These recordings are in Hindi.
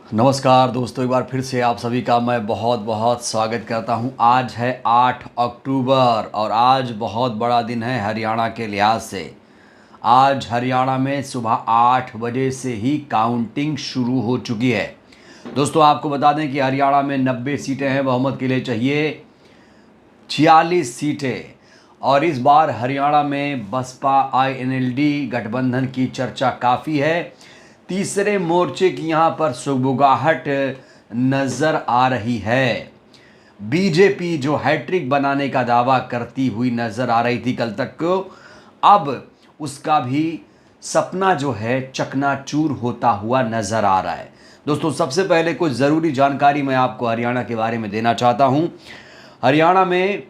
नमस्कार दोस्तों, एक बार फिर से आप सभी का मैं बहुत बहुत स्वागत करता हूं। आज है 8 अक्टूबर और आज बहुत बड़ा दिन है हरियाणा के लिहाज से। आज हरियाणा में सुबह 8 बजे से ही काउंटिंग शुरू हो चुकी है। दोस्तों आपको बता दें कि हरियाणा में 90 सीटें हैं, बहुमत के लिए चाहिए 46 सीटें। और इस बार हरियाणा में बसपा INLD गठबंधन की चर्चा काफ़ी है। तीसरे मोर्चे की यहाँ पर सुगबुगाहट नज़र आ रही है। बीजेपी जो हैट्रिक बनाने का दावा करती हुई नज़र आ रही थी कल तक को, अब उसका भी सपना जो है चकनाचूर होता हुआ नज़र आ रहा है। दोस्तों सबसे पहले कुछ ज़रूरी जानकारी मैं आपको हरियाणा के बारे में देना चाहता हूँ। हरियाणा में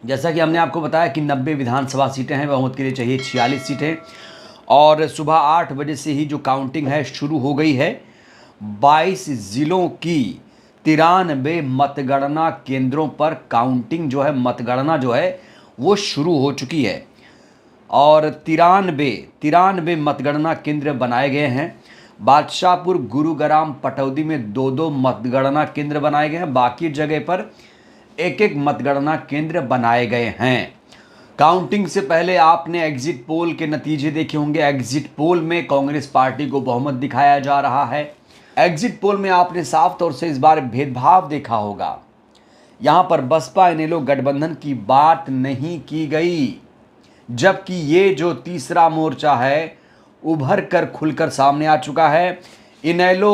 जैसा कि हमने आपको बताया कि 90 विधानसभा सीटें हैं, बहुमत के लिए चाहिए 46 सीटें। और सुबह 8 बजे से ही जो काउंटिंग है शुरू हो गई है। 22 ज़िलों की 93 मतगणना केंद्रों पर काउंटिंग जो है, मतगणना जो है वो शुरू हो चुकी है। और 93 मतगणना केंद्र बनाए गए हैं। बादशाहपुर, गुरुग्राम, पटौदी में 2-2 मतगणना केंद्र बनाए गए हैं। बाकी जगह पर एक एक मतगणना केंद्र बनाए गए हैं। काउंटिंग से पहले आपने एग्जिट पोल के नतीजे देखे होंगे। एग्जिट पोल में कांग्रेस पार्टी को बहुमत दिखाया जा रहा है। एग्जिट पोल में आपने साफ तौर से इस बार भेदभाव देखा होगा। यहाँ पर बसपा इनेलो गठबंधन की बात नहीं की गई, जबकि ये जो तीसरा मोर्चा है उभर कर खुलकर सामने आ चुका है। इनेलो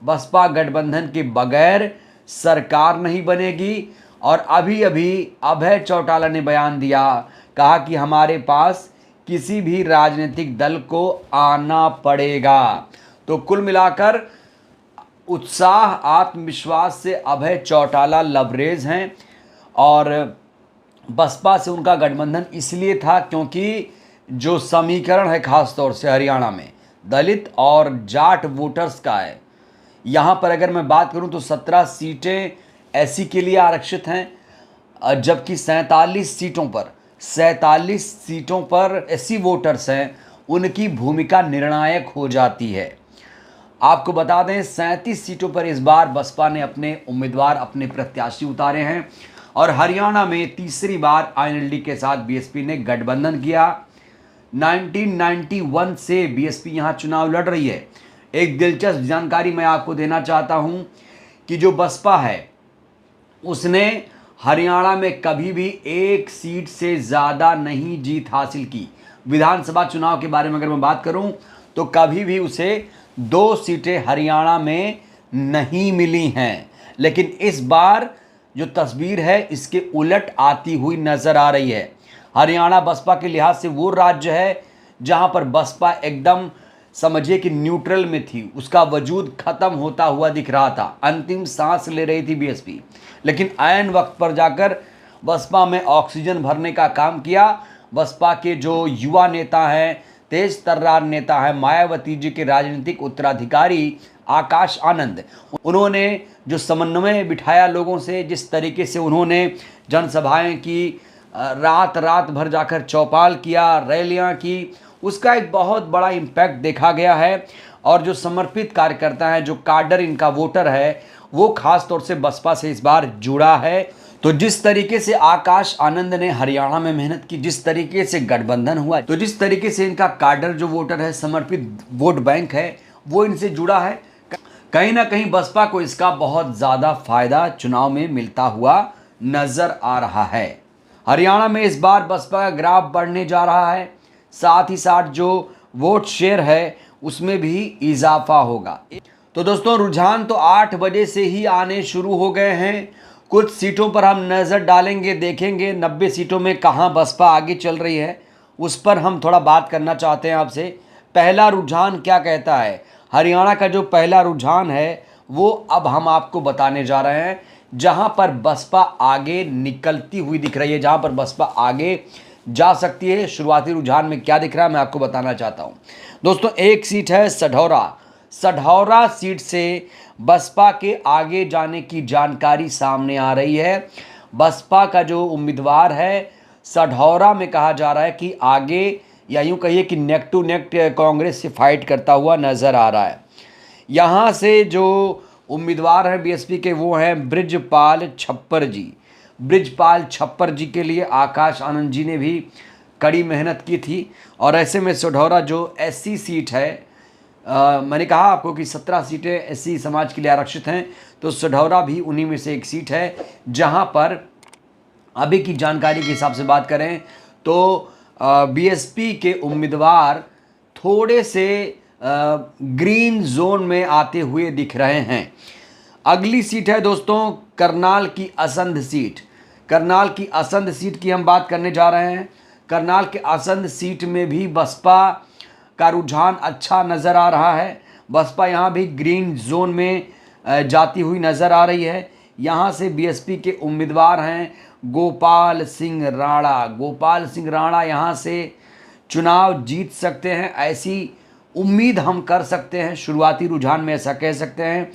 बसपा गठबंधन के बगैर सरकार नहीं बनेगी। और अभी अभी अभय चौटाला ने बयान दिया, कहा कि हमारे पास किसी भी राजनीतिक दल को आना पड़ेगा। तो कुल मिलाकर उत्साह, आत्मविश्वास से अभय चौटाला लबरेज हैं। और बसपा से उनका गठबंधन इसलिए था क्योंकि जो समीकरण है खास तौर से हरियाणा में दलित और जाट वोटर्स का है। यहाँ पर अगर मैं बात करूँ तो 17 सीटें एससी के लिए आरक्षित हैं, जबकि 47 सीटों पर एससी वोटर्स हैं, उनकी भूमिका निर्णायक हो जाती है। आपको बता दें 37 सीटों पर इस बार बसपा ने अपने उम्मीदवार, अपने प्रत्याशी उतारे हैं। और हरियाणा में तीसरी बार INLD के साथ बीएसपी ने गठबंधन किया। 1991 से बीएसपी यहाँ चुनाव लड़ रही है। एक दिलचस्प जानकारी मैं आपको देना चाहता हूँ कि जो बसपा है उसने हरियाणा में कभी भी एक सीट से ज़्यादा नहीं जीत हासिल की। विधानसभा चुनाव के बारे में अगर मैं बात करूं तो कभी भी उसे 2 सीटें हरियाणा में नहीं मिली हैं। लेकिन इस बार जो तस्वीर है इसके उलट आती हुई नज़र आ रही है। हरियाणा बसपा के लिहाज से वो राज्य है जहां पर बसपा एकदम समझिए कि न्यूट्रल में थी, उसका वजूद खत्म होता हुआ दिख रहा था, अंतिम सांस ले रही थी बीएसपी। लेकिन ऐन वक्त पर जाकर बसपा में ऑक्सीजन भरने का काम किया। बसपा के जो युवा नेता हैं, तेज तर्रार नेता हैं, मायावती जी के राजनीतिक उत्तराधिकारी आकाश आनंद, उन्होंने जो समन्वय बिठाया लोगों से, जिस तरीके से उन्होंने जनसभाएं की, रात रात भर जाकर चौपाल किया, रैलियां की, उसका एक बहुत बड़ा इम्पैक्ट देखा गया है। और जो समर्पित कार्यकर्ता हैं, जो काडर इनका वोटर है, वो खास तौर से बसपा से इस बार जुड़ा है। तो जिस तरीके से आकाश आनंद ने हरियाणा में मेहनत की, जिस तरीके से गठबंधन हुआ, तो जिस तरीके से इनका काडर जो वोटर है, समर्पित वोट बैंक है, वो इनसे जुड़ा है, कहीं ना कहीं बसपा को इसका बहुत ज़्यादा फायदा चुनाव में मिलता हुआ नज़र आ रहा है। हरियाणा में इस बार बसपा का ग्राफ बढ़ने जा रहा है, साथ ही साथ जो वोट शेयर है उसमें भी इजाफा होगा। तो दोस्तों रुझान तो 8 बजे से ही आने शुरू हो गए हैं। कुछ सीटों पर हम नज़र डालेंगे, देखेंगे 90 सीटों में कहां बसपा आगे चल रही है, उस पर हम थोड़ा बात करना चाहते हैं आपसे। पहला रुझान क्या कहता है? हरियाणा का जो पहला रुझान है वो अब हम आपको बताने जा रहे हैं, जहां पर बसपा आगे निकलती हुई दिख रही है, जहां पर बसपा आगे जा सकती है। शुरुआती रुझान में क्या दिख रहा है मैं आपको बताना चाहता हूं। दोस्तों एक सीट है सढौरा सीट से बसपा के आगे जाने की जानकारी सामने आ रही है। बसपा का जो उम्मीदवार है सढौरा में कहा जा रहा है कि आगे, या यूं कहिए कि नेक टू नेक कांग्रेस से फाइट करता हुआ नजर आ रहा है। यहाँ से जो उम्मीदवार हैं बीएसपी के वो हैं ब्रिजपाल छप्पर जी। ब्रिजपाल छप्पर जी के लिए आकाश आनंद जी ने भी कड़ी मेहनत की थी। और ऐसे में सोढौरा जो एससी सीट है, मैंने कहा आपको कि 17 सीटें एससी समाज के लिए आरक्षित हैं, तो सोढौरा भी उन्हीं में से एक सीट है, जहां पर अभी की जानकारी के हिसाब से बात करें तो बीएसपी के उम्मीदवार थोड़े से ग्रीन जोन में आते हुए दिख रहे हैं। अगली सीट है दोस्तों करनाल की असंध सीट। करनाल की असंध सीट की हम बात करने जा रहे हैं। करनाल के असंध सीट में भी बसपा का रुझान अच्छा नज़र आ रहा है। बसपा यहाँ भी ग्रीन जोन में जाती हुई नज़र आ रही है। यहाँ से बीएसपी के उम्मीदवार हैं गोपाल सिंह राणा। गोपाल सिंह राणा यहाँ से चुनाव जीत सकते हैं, ऐसी उम्मीद हम कर सकते हैं। शुरुआती रुझान में ऐसा कह सकते हैं।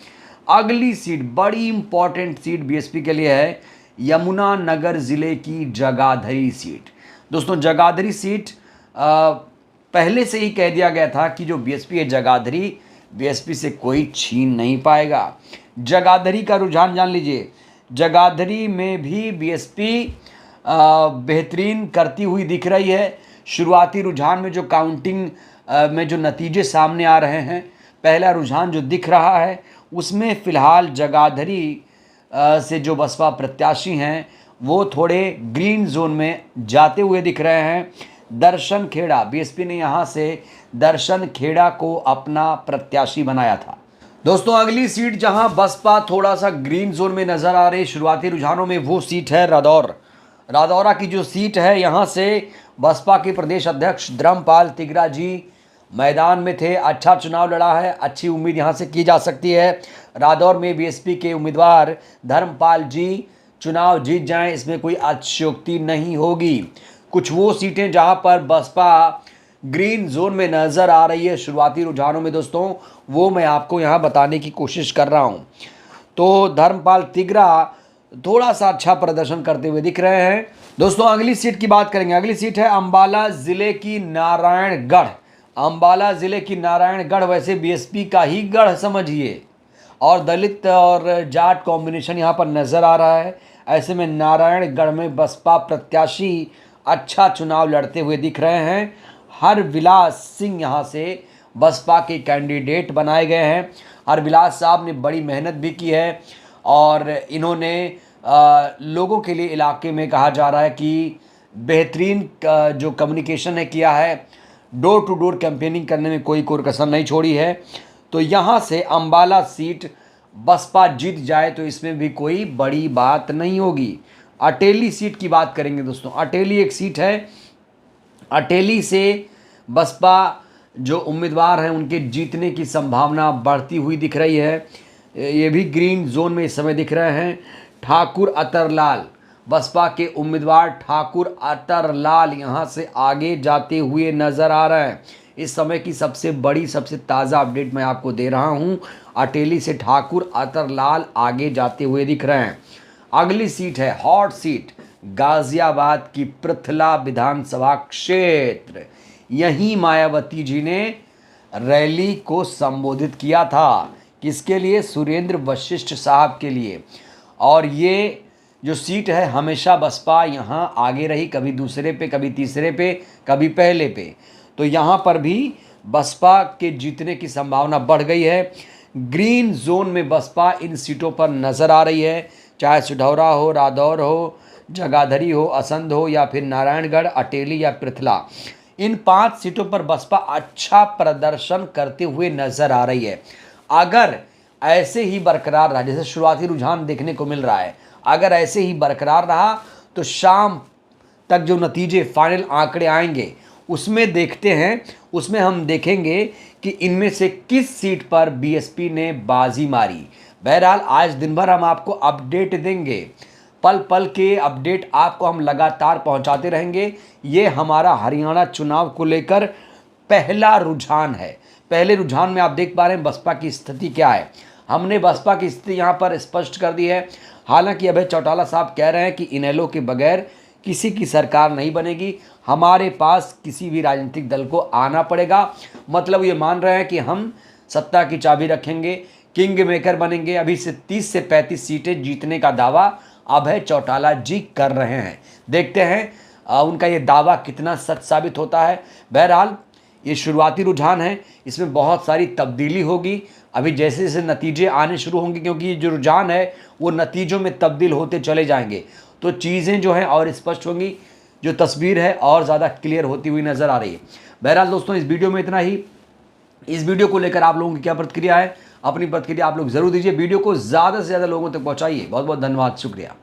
अगली सीट बड़ी इंपॉर्टेंट सीट बीएसपी के लिए है, यमुनानगर ज़िले की जगाधरी सीट। दोस्तों जगाधरी सीट पहले से ही कह दिया गया था कि जो बीएसपी है जगाधरी, बीएसपी से कोई छीन नहीं पाएगा। जगाधरी का रुझान जान लीजिए। जगाधरी में भी बीएसपी बेहतरीन करती हुई दिख रही है। शुरुआती रुझान में जो काउंटिंग में जो नतीजे सामने आ रहे हैं, पहला रुझान जो दिख रहा है उसमें फ़िलहाल जगाधरी से जो बसपा प्रत्याशी हैं वो थोड़े ग्रीन जोन में जाते हुए दिख रहे हैं। दर्शन खेड़ा, बीएसपी ने यहाँ से दर्शन खेड़ा को अपना प्रत्याशी बनाया था। दोस्तों अगली सीट जहां बसपा थोड़ा सा ग्रीन जोन में नज़र आ रही शुरुआती रुझानों में, वो सीट है रादौर। रादौरा की जो सीट है, यहाँ से बसपा के प्रदेश अध्यक्ष धर्मपाल तिगरा जी मैदान में थे, अच्छा चुनाव लड़ा है, अच्छी उम्मीद यहाँ से की जा सकती है। रादौर में बीएसपी के उम्मीदवार धर्मपाल जी चुनाव जीत जाएं, इसमें कोई अतिशयोक्ति नहीं होगी। कुछ वो सीटें जहाँ पर बसपा ग्रीन जोन में नज़र आ रही है शुरुआती रुझानों में दोस्तों, वो मैं आपको यहाँ बताने की कोशिश कर रहा हूँ। तो धर्मपाल तिगरा थोड़ा सा अच्छा प्रदर्शन करते हुए दिख रहे हैं। दोस्तों अगली सीट की बात करेंगे। अगली सीट है अंबाला ज़िले की नारायणगढ़। अंबाला ज़िले की नारायणगढ़ वैसे बीएसपी का ही गढ़ समझिए, और दलित और जाट कॉम्बिनेशन यहाँ पर नज़र आ रहा है। ऐसे में नारायणगढ़ में बसपा प्रत्याशी अच्छा चुनाव लड़ते हुए दिख रहे हैं। हरविलास सिंह यहाँ से बसपा के कैंडिडेट बनाए गए हैं। हरविलास साहब ने बड़ी मेहनत भी की है और इन्होंने लोगों के लिए इलाके में कहा जा रहा है कि बेहतरीन जो कम्युनिकेशन है किया है, डोर टू डोर कैंपेनिंग करने में कोई कसर नहीं छोड़ी है। तो यहाँ से अंबाला सीट बसपा जीत जाए तो इसमें भी कोई बड़ी बात नहीं होगी। अटेली सीट की बात करेंगे दोस्तों। अटेली एक सीट है। अटेली से बसपा जो उम्मीदवार हैं उनके जीतने की संभावना बढ़ती हुई दिख रही है। ये भी ग्रीन जोन में इस समय दिख रहे हैं। ठाकुर अतरलाल, बसपा के उम्मीदवार ठाकुर अतरलाल यहाँ से आगे जाते हुए नज़र आ रहे हैं। इस समय की सबसे बड़ी सबसे ताज़ा अपडेट मैं आपको दे रहा हूँ। अटेली से ठाकुर अतरलाल आगे जाते हुए दिख रहे हैं। अगली सीट है हॉट सीट, गाजियाबाद की पृथला विधानसभा क्षेत्र। यहीं मायावती जी ने रैली को संबोधित किया था। किसके लिए? सुरेंद्र वशिष्ठ साहब के लिए। और ये जो सीट है हमेशा बसपा यहाँ आगे रही, कभी दूसरे पे, कभी तीसरे पे, कभी पहले पे। तो यहाँ पर भी बसपा के जीतने की संभावना बढ़ गई है। ग्रीन जोन में बसपा इन सीटों पर नज़र आ रही है, चाहे सुढौरा हो, रादौर हो, जगाधरी हो, असंध हो या फिर नारायणगढ़, अटेली या पृथला। इन 5 सीटों पर बसपा अच्छा प्रदर्शन करते हुए नज़र आ रही है। अगर ऐसे ही बरकरार रहा, जैसे शुरुआती रुझान देखने को मिल रहा है, अगर ऐसे ही बरकरार रहा तो शाम तक जो नतीजे फाइनल आंकड़े आएंगे उसमें देखते हैं, उसमें हम देखेंगे कि इनमें से किस सीट पर बीएसपी ने बाजी मारी। बहरहाल आज दिन भर हम आपको अपडेट देंगे, पल पल के अपडेट आपको हम लगातार पहुंचाते रहेंगे। ये हमारा हरियाणा चुनाव को लेकर पहला रुझान है। पहले रुझान में आप देख पा रहे हैं बसपा की स्थिति क्या है। हमने बसपा की स्थिति यहाँ पर स्पष्ट कर दी है। हालांकि अभय चौटाला साहब कह रहे हैं कि इनेलो के बगैर किसी की सरकार नहीं बनेगी, हमारे पास किसी भी राजनीतिक दल को आना पड़ेगा। मतलब ये मान रहे हैं कि हम सत्ता की चाबी रखेंगे, किंग मेकर बनेंगे। अभी से 30 से 35 सीटें जीतने का दावा अभय चौटाला जी कर रहे हैं। देखते हैं उनका ये दावा कितना सच साबित होता है। बहरहाल ये शुरुआती रुझान है, इसमें बहुत सारी तब्दीली होगी। अभी जैसे जैसे नतीजे आने शुरू होंगे, क्योंकि ये जो रुझान है वो नतीजों में तब्दील होते चले जाएंगे, तो चीज़ें जो हैं और स्पष्ट होंगी, जो तस्वीर है और ज़्यादा क्लियर होती हुई नज़र आ रही है। बहरहाल दोस्तों, इस वीडियो में इतना ही। इस वीडियो को लेकर आप लोगों की क्या प्रतिक्रिया है, अपनी प्रतिक्रिया आप लोग ज़रूर दीजिए। वीडियो को ज़्यादा से ज़्यादा लोगों तक पहुँचाइए। बहुत बहुत धन्यवाद, शुक्रिया।